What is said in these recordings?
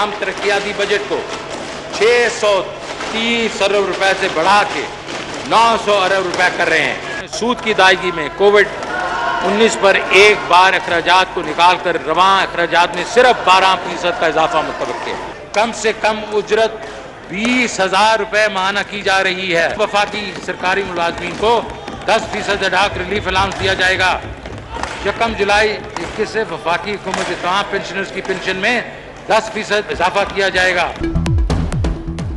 हम तरक्याती बजट को 630 अरब रुपए से बढ़ा के 900 अरब रुपए कर रहे हैं। सूद की अदायगी में कोविड-19 पर एक बार अखराजात को निकाल कर रवां अखराजात में सिर्फ 12% का इजाफा मुतवक्किल है। कम से कम उजरत 20,000 रुपए माहाना की जा रही है। वफाकी सरकारी मुलाजमीन को 10% अडाक रिलीफ अलाउंस दिया जाएगा। 1 जुलाई 21 से वफाकी हुकूमत के तमाम पेंशनर्स की पेंशन में 10% इजाफा किया जाएगा।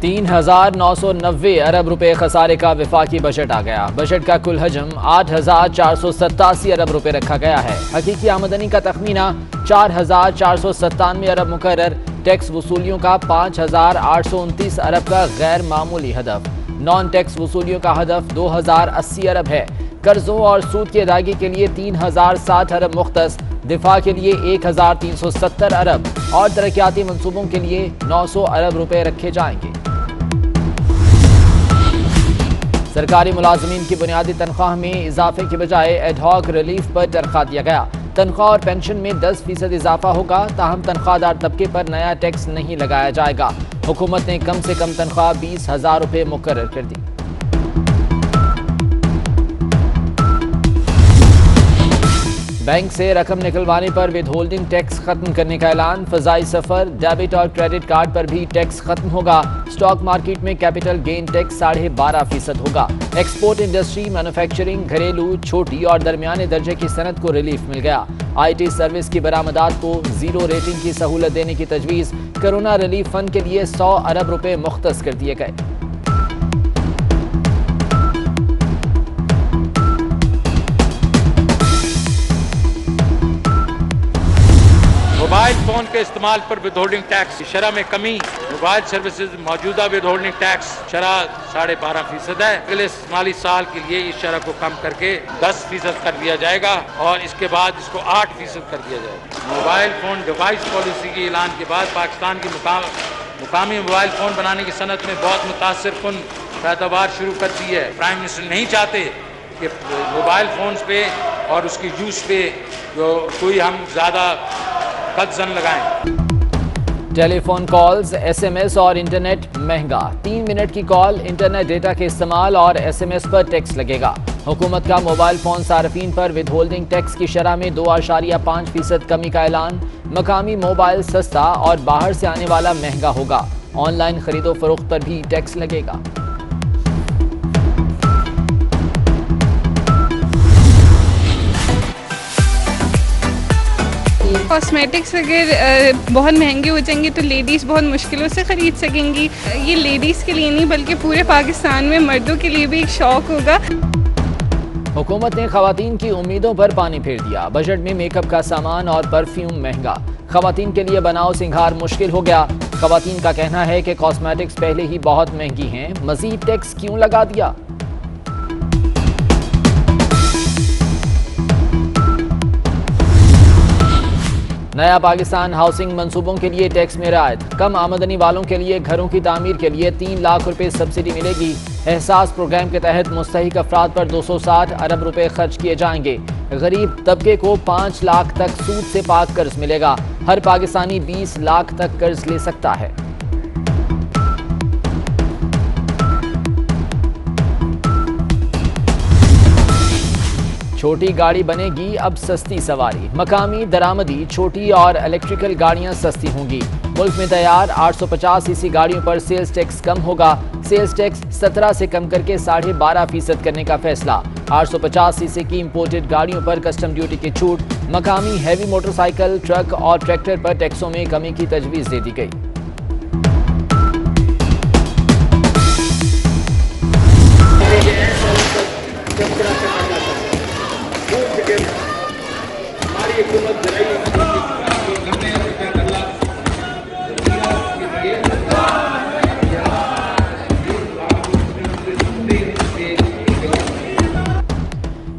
3,990 अरब रुपए खसारे का वफाकी बजट आ गया। बजट का कुल हजम 8,487 अरब रुपए रखा गया है। हकीकी आमदनी का तखमीना 4,497 अरब मुकर्रर। टैक्स वसूलियों का 5,829 अरब का गैर मामूली हदफ। नॉन टैक्स वसूलियों का हदफ 2,080 अरब है। कर्जों और सूद की अदायगी के लिए 3,060 अरब मुख्तस, दिफा के लिए 1,370 अरब और तरक्याती मंसूबों के लिए 900 अरब रुपए रखे जाएंगे। सरकारी मुलाजमीन की बुनियादी तनख्वाह में इजाफे की बजाय एडहॉक रिलीफ पर तनख्वाह दिया गया। तनख्वाह और पेंशन में 10% इजाफा होगा, ताहम तनख्वाहदार तबके पर नया टैक्स नहीं लगाया जाएगा। हुकूमत ने कम से कम तनख्वाह 20,000 रुपए मुकर्रर कर दी। बैंक से रकम निकलवाने पर विद होल्डिंग टैक्स खत्म करने का ऐलान। फजाई सफर, डेबिट और क्रेडिट कार्ड पर भी टैक्स खत्म होगा। स्टॉक मार्केट में कैपिटल गेन टैक्स 12.5% होगा। एक्सपोर्ट इंडस्ट्री, मैन्युफैक्चरिंग, घरेलू, छोटी और दरमियाने दर्जे की सनत को रिलीफ मिल गया। IT सर्विस की बरामदात को 0 रेटिंग की सहूलत देने की तजवीज़। कोरोना रिलीफ फंड के लिए 100 अरब रुपए मुख्तस कर दिए गए। मोबाइल फोन के इस्तेमाल पर विदहोल्डिंग टैक्स की शरह में कमी। मोबाइल सर्विसेज मौजूदा विदहोल्डिंग टैक्स शरह 12.5% है। अगले माली साल के लिए इस शरह को कम करके 10% कर दिया जाएगा और इसके बाद इसको 8% कर दिया जाएगा। मोबाइल फोन डिवाइस पॉलिसी के ऐलान के बाद पाकिस्तान की मुकामी मोबाइल फोन बनाने की सनत में बहुत मुतासिर कुन पैदावार शुरू कर दी है। प्राइम मिनिस्टर नहीं चाहते कि मोबाइल फोन पे और उसकी यूज पे जो कोई हम ज़्यादा कदजन लगाएं। टेलीफोन कॉल्स, SMS और इंटरनेट महंगा। 3 मिनट की कॉल, इंटरनेट डेटा के इस्तेमाल और SMS पर टैक्स लगेगा। हुकूमत का मोबाइल फोन सार्फिन पर विद होल्डिंग टैक्स की शरह में 2.5% कमी का ऐलान। मकामी मोबाइल सस्ता और बाहर से आने वाला महंगा होगा। ऑनलाइन खरीदो फरोख्त पर भी टैक्स लगेगा। कॉस्मेटिक्स अगर बहुत महंगे हो जाएंगे तो लेडीज़ बहुत मुश्किलों से ख़रीद सकेंगी। ये लेडीज़ के लिए नहीं बल्कि पूरे पाकिस्तान में मर्दों के लिए भी एक शौक होगा। हुकूमत ने खवातीन की उम्मीदों पर पानी फेर दिया। बजट में मेकअप का सामान और परफ्यूम महंगा। खवातीन के लिए बनाओ सिंगार मुश्किल हो गया। खवातीन का कहना है कि कॉस्मेटिक्स पहले ही बहुत महंगी हैं, मजीद टैक्स क्यों लगा दिया। नया पाकिस्तान हाउसिंग मंसूबों के लिए टैक्स में रियायत। कम आमदनी वालों के लिए घरों की तामीर के लिए 3 लाख रुपए सब्सिडी मिलेगी। एहसास प्रोग्राम के तहत मुस्तहिक अफराद पर 260 अरब रुपए खर्च किए जाएंगे। गरीब तबके को 5 लाख तक सूद से पाक कर्ज मिलेगा। हर पाकिस्तानी 20 लाख तक कर्ज ले सकता है। छोटी गाड़ी बनेगी अब सस्ती सवारी। मकामी दरामदी छोटी और इलेक्ट्रिकल गाड़ियां सस्ती होंगी। मुल्क में तैयार 850 सीसी गाड़ियों पर सेल्स टैक्स कम होगा। सेल्स टैक्स 17 से कम करके 12.5% करने का फैसला। 850 सीसी की इंपोर्टेड गाड़ियों पर कस्टम ड्यूटी की छूट। मकामी हैवी मोटरसाइकिल, ट्रक और ट्रैक्टर पर टैक्सों में कमी की तजवीज़ दे दी गई।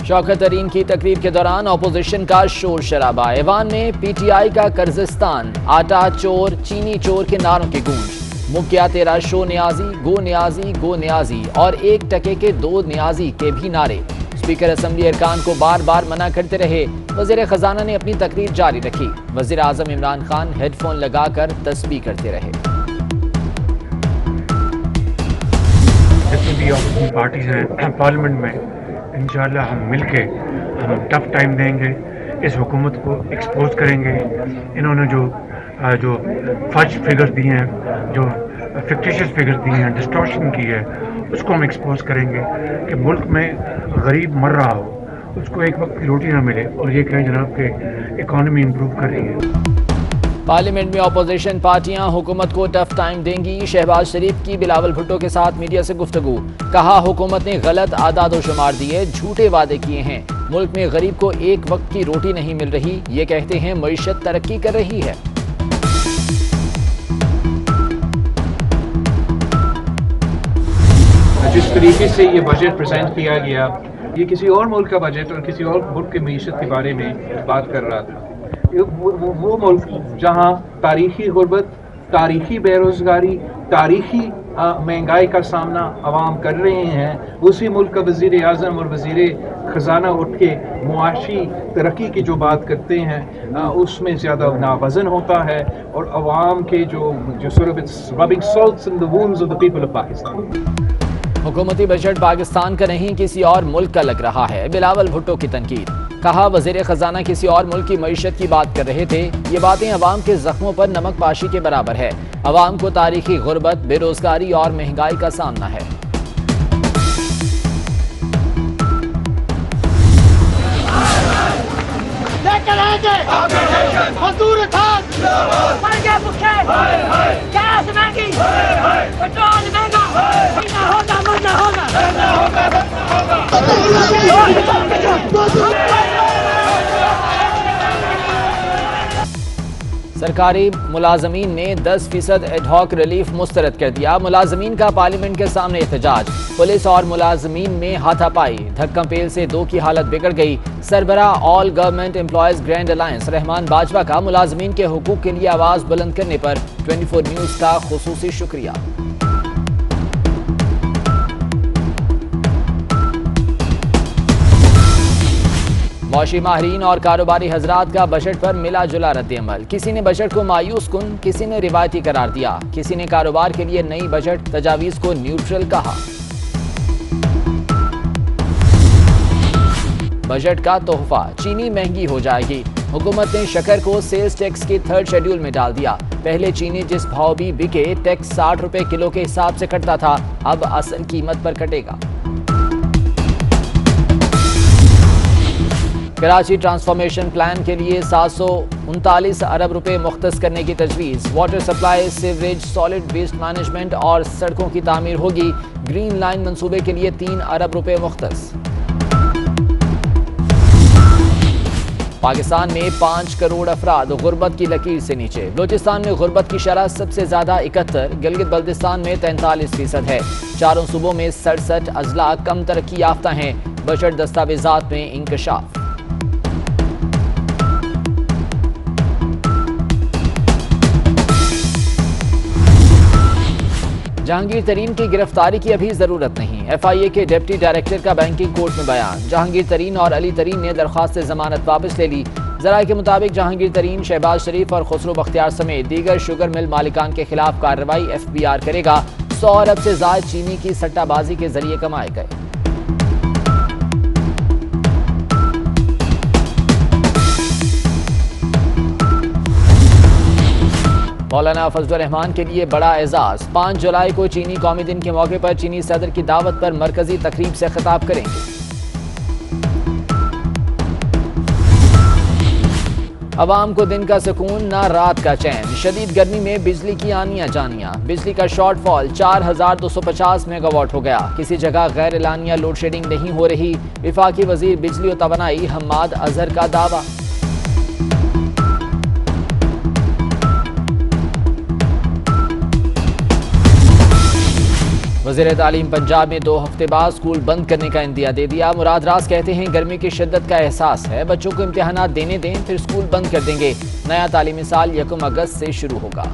शौकत तरीन की तकरीर के दौरान अपोजिशन का शोर शराबा। ऐवान में PTI का कर्जिस्तान, आटा चोर, चीनी चोर के नारों की गूंज। मुखिया तेरा शो न्याजी, गो न्याजी, गो न्याजी और 1 टके के 2 न्याजी के भी नारे। स्पीकर असम्बली अरकान को बार बार मना करते रहे। वज़ीर खजाना ने अपनी तकरीर जारी रखी। वज़ीर आज़म इमरान खान हेडफोन लगाकर तस्बीह करते रहे। जितनी भी ऑपोजिशन पार्टीज हैं पार्लियामेंट में, इंशाल्लाह हम मिलके हम टफ टाइम देंगे, इस हुकूमत को एक्सपोज करेंगे। इन्होंने जो फर्ज फिगर्स दिए हैं, जो फिक्टिशियस फिगर्स दिए हैं, डिस्टॉर्शन की है, उसको हम एक्सपोज करेंगे कि मुल्क में गरीब मर रहा हो, उसको एक वक्त की रोटी ना मिले और ये कहें जनाब के इकॉनमी इम्प्रूव कर रही है। पार्लियामेंट में अपोजिशन पार्टियां हुकूमत को टफ टाइम देंगी। शहबाज शरीफ की बिलावल भुट्टो के साथ मीडिया से गुफ्तगू। कहा हुकूमत ने गलत आदाद शुमार दिए, झूठे वादे किए हैं। मुल्क में गरीब को एक वक्त की रोटी नहीं मिल रही। ये कहते हैं मईशत तरक्की कर रही है। जिस तरीके से ये बजट प्रेजेंट किया गया, ये किसी और मुल्क का बजट और किसी और मुल्क की मईशत के बारे में बात कर रहा था। वो मुल्क जहाँ तारीखी गुर्बत, तारीखी बेरोज़गारी, तारीखी महंगाई का सामना अवाम कर रहे हैं, उसी मुल्क का वज़ीर आज़म और वज़ीर ख़जाना उठ के मुआशी तरक्की की जो बात करते हैं उसमें ज़्यादा नावज़न होता है और अवाम के जो rubbing salts in the wounds of the people of Pakistan. हुकूमती बजट पाकिस्तान का नहीं किसी और मुल्क का लग रहा है। बिलावल भुट्टो की तनकीद। कहा वज़ीर खजाना किसी और मुल्क की मईशत की बात कर रहे थे। ये बातें अवाम के जख्मों पर नमक पाशी के बराबर है। अवाम को तारीखी गुर्बत, बेरोजगारी और महंगाई का सामना है। मजदूर था, गैस महंगी, पेट्रोल महंगा, मरना होगा। सरकारी मुलाजमीन ने 10% एडहॉक रिलीफ मुस्तरद कर दिया। मुलाजमीन का पार्लियामेंट के सामने एहतजाज। पुलिस और मुलाजमीन में हाथापाई, धक्का पेल से दो की हालत बिगड़ गई। सरबरा all government employees grand alliance Rahman Bajwa का मुलाजमीन के हुकूक के लिए आवाज बुलंद करने पर 24 न्यूज का खुसूसी शुक्रिया। मौशी माहरीन और कारोबारी हजरात का बजट पर मिला जुला रद्द-ए-अमल। किसी ने बजट को मायूस कुन, किसी ने रिवायती करार दिया, किसी ने कारोबार के लिए नई बजट तजावीज को न्यूट्रल कहा। बजट का तोहफा, चीनी महंगी हो जाएगी। हुकूमत ने शक्कर को सेल्स टैक्स के 3rd शेड्यूल में डाल दिया। पहले चीनी जिस भाव भी बिके टैक्स 60 रुपए किलो के हिसाब से कटता था, अब असल कीमत पर कटेगा। कराची ट्रांसफॉर्मेशन प्लान के लिए 739 अरब रुपए मुख्तस करने की तजवीज़। Water supply, sewerage, solid waste management और सड़कों की तामीर होगी। ग्रीन लाइन मंसूबे के लिए 3 अरब रुपए मुख्तस। पाकिस्तान में 5 करोड़ अफराद गुर्बत की लकीर से नीचे। बलूचिस्तान में गुर्बत की शरह सबसे ज्यादा 71, गिलगित बल्तिस्तान में 43% है। चारों सूबों में 67 अजला कम तरक्की याफ्ता हैं। बजट दस्तावेजात में इंकशाफ। जहांगीर तरीन की गिरफ्तारी की अभी जरूरत नहीं। FIA के डिप्टी डायरेक्टर का बैंकिंग कोर्ट में बयान। जहांगीर तरीन और अली तरीन ने दरख्वास्त जमानत वापस ले ली। जराये के मुताबिक जहांगीर तरीन, शहबाज शरीफ और खुसरो बख्तियार समेत दीगर शुगर मिल मालिकान के खिलाफ कार्रवाई FBR करेगा। 100 अरब से ज्यादा चीनी की सट्टाबाजी के जरिए कमाए गए। मौलाना फजलुर रहमान के लिए बड़ा एजाज। 5 जुलाई को चीनी कौमी दिन के मौके पर चीनी सदर की दावत पर मरकजी तकरीब से खिताब करेंगे। अवाम को दिन का सुकून, ना रात का चैन। शदीद गर्मी में बिजली की आनियां जानियां। बिजली का शॉर्टफॉल 4250 मेगावाट हो गया। किसी जगह गैर एलानिया लोड शेडिंग नहीं हो रही। विफाकी वजीर बिजली और तवानाई हम्माद अजहर का दावा। वज़ीर तालीम पंजाब में 2 हफ्ते बाद स्कूल बंद करने का इंदिया दे दिया। मुराद राज कहते हैं गर्मी की शिद्दत का एहसास है, बच्चों को इम्तिहानात देने दें, फिर स्कूल बंद कर देंगे। नया तालीमी साल 1 अगस्त से शुरू होगा।